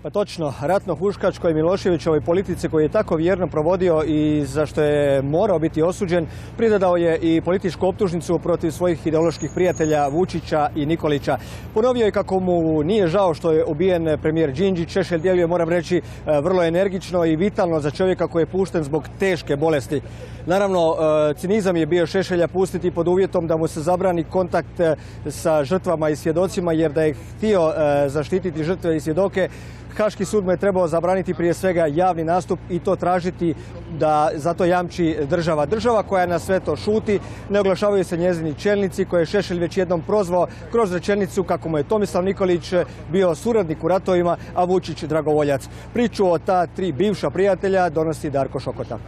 Pa točno, ratno-huškačkoj Miloševićevoj politici koju je tako vjerno provodio i za što je morao biti osuđen, pridodao je i političku optužnicu protiv svojih ideoloških prijatelja Vučića i Nikolića. Ponovio je kako mu nije žao što je ubijen premijer Đinđić. Šešelj djeluje, moram reći, vrlo energično i vitalno za čovjeka koji je pušten zbog teške bolesti. Naravno, cinizam je bio Šešelja pustiti pod uvjetom da mu se zabrani kontakt sa žrtvama i svjedocima, jer da je htio zaštititi žrtve i svjedoke, Haški sud mu je trebao zabraniti prije svega javni nastup i to tražiti da za to jamči država. Država koja na sve to šuti, ne oglašavaju se njezini čelnici koje je Šešelj već jednom prozvao kroz rečenicu kako mu je Tomislav Nikolić bio suradnik u ratovima, a Vučić dragovoljac. Priču o ta tri bivša prijatelja donosi Darko Šokota.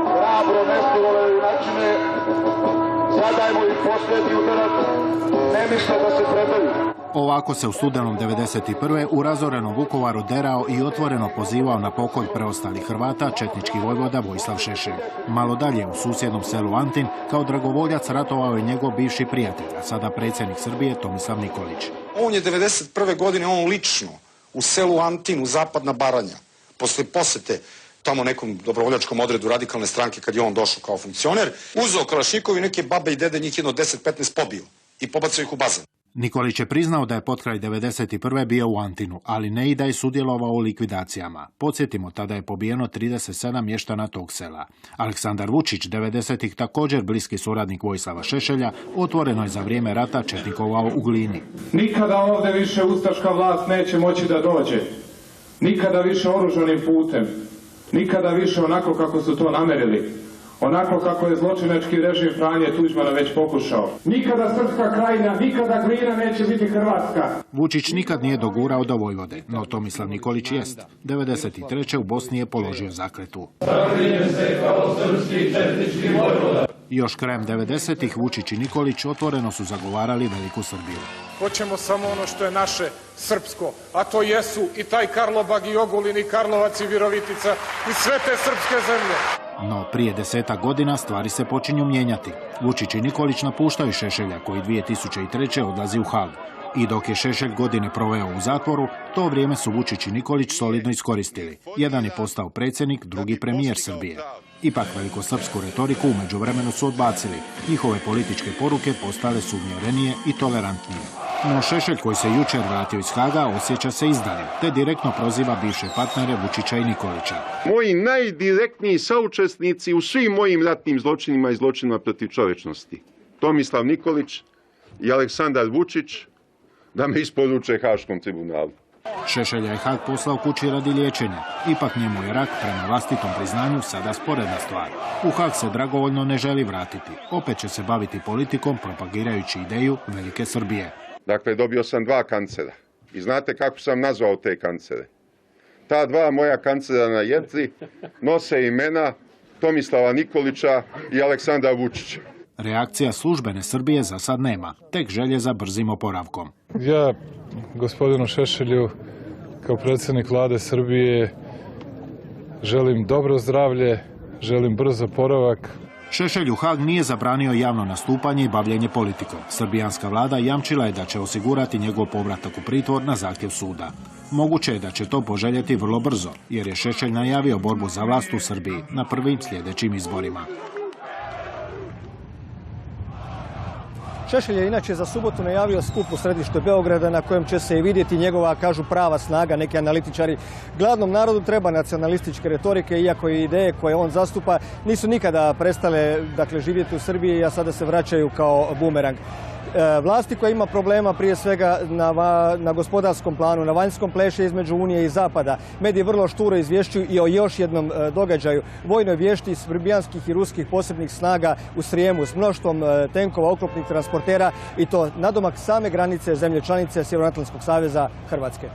Hrabro Nestorove junačine, zadajmo im posljednji udarac, ne misle da se predaju. Ovako se u studenom 1991. u razorenom Vukovaru derao i otvoreno pozivao na pokolj preostalih Hrvata četnički vojvoda Vojislav Šešelj. Malo dalje u susjednom selu Antin kao dragovoljac ratovao je njegov bivši prijatelj, a sada predsjednik Srbije Tomislav Nikolić. On je 1991. godine on lično u selu Antin u Zapadna Baranja, posle posete tamo nekom dobrovoljačkom odredu radikalne stranke kad je on došao kao funkcioner, uzeo kalašnjikov i neke babe i dede njih jedno 10-15 pobio i pobacao ih u bazen. Nikolić je priznao da je potkraj 1991. bio u Antinu, ali ne i da je sudjelovao u likvidacijama. Podsjetimo, tada je pobijeno 37 mještana tog sela. Aleksandar Vučić, 90-ih također bliski suradnik Vojislava Šešelja, otvoreno je za vrijeme rata četnikovao u Glini. Nikada ovdje više ustaška vlast neće moći da dođe. Nikada više oružanim putem. Nikada više onako kako su to namerili. Onako kako je zločinački režim Franje Tuđmana već pokušao. Nikada srpska krajina, nikada Glina neće biti Hrvatska. Vučić nikad nije dogurao do Vojvode, no Tomislav Nikolić jest. 1993. u Bosni je položio zakletvu. Još krajem 90-ih Vučić i Nikolić otvoreno su zagovarali Veliku Srbiju. Hoćemo samo ono što je naše srpsko, a to jesu i taj Karlobag i Ogulin i Karlovac i Virovitica i sve te srpske zemlje. No prije 10 godina stvari se počinju mijenjati. Vučić i Nikolić napuštaju Šešelja koji 2003. odlazi u Haag. I dok je Šešelj godine proveo u zatvoru, to vrijeme su Vučić i Nikolić solidno iskoristili. Jedan je postao predsjednik, drugi premijer Srbije. Ipak velikosrpsku retoriku u međuvremenu su odbacili. Njihove političke poruke postale su umjerenije i tolerantnije. No Šešelj, koji se jučer vratio iz Haaga, osjeća se izdanim, te direktno proziva bivše partnere Vučića i Nikolića. Moji najdirektniji saučesnici u svim mojim ratnim zločinima i zločinima protiv čovječnosti, Tomislav Nikolić i Aleksandar Vučić, da me isporuče Haškom tribunalu. Šešelja je Haag poslao kući radi liječenja. Ipak njemu je rak, prema vlastitom priznanju, sada sporedna stvar. U Haag se dragovoljno ne želi vratiti. Opet će se baviti politikom, propagirajući ideju Velike Srbije. Dakle, dobio sam 2 kancera. I znate kako sam nazvao te kancere? Ta 2 moja kancera na jetri nose imena Tomislava Nikolića i Aleksandra Vučića. Reakcija službene Srbije za sad nema, tek želje za brzim oporavkom. Ja, gospodinu Šešelju, kao predsjednik vlade Srbije, želim dobro zdravlje, želim brz oporavak. Šešelj u Haag nije zabranio javno nastupanje i bavljenje politikom. Srbijanska vlada jamčila je da će osigurati njegov povratak u pritvor na zahtjev suda. Moguće je da će to poželjeti vrlo brzo, jer je Šešelj najavio borbu za vlast u Srbiji na prvim sljedećim izborima. Šešelj je inače za subotu najavio skup u središtu Beograda na kojem će se i vidjeti njegova, kažu, prava snaga. Neki analitičari, gladnom narodu treba nacionalističke retorike, iako i ideje koje on zastupa nisu nikada prestale, dakle, živjeti u Srbiji, a sada se vraćaju kao bumerang. Vlasti koja ima problema prije svega na gospodarskom planu, na vanjskom pleše između Unije i Zapada. Mediji vrlo šturo izvješćuju i o još jednom događaju. Vojnoj vješti srbijanskih i ruskih posebnih snaga u Srijemu s mnoštvom tenkova, oklopnih transportera i to nadomak same granice zemlje članice Sjevernoatlantskog saveza Hrvatske.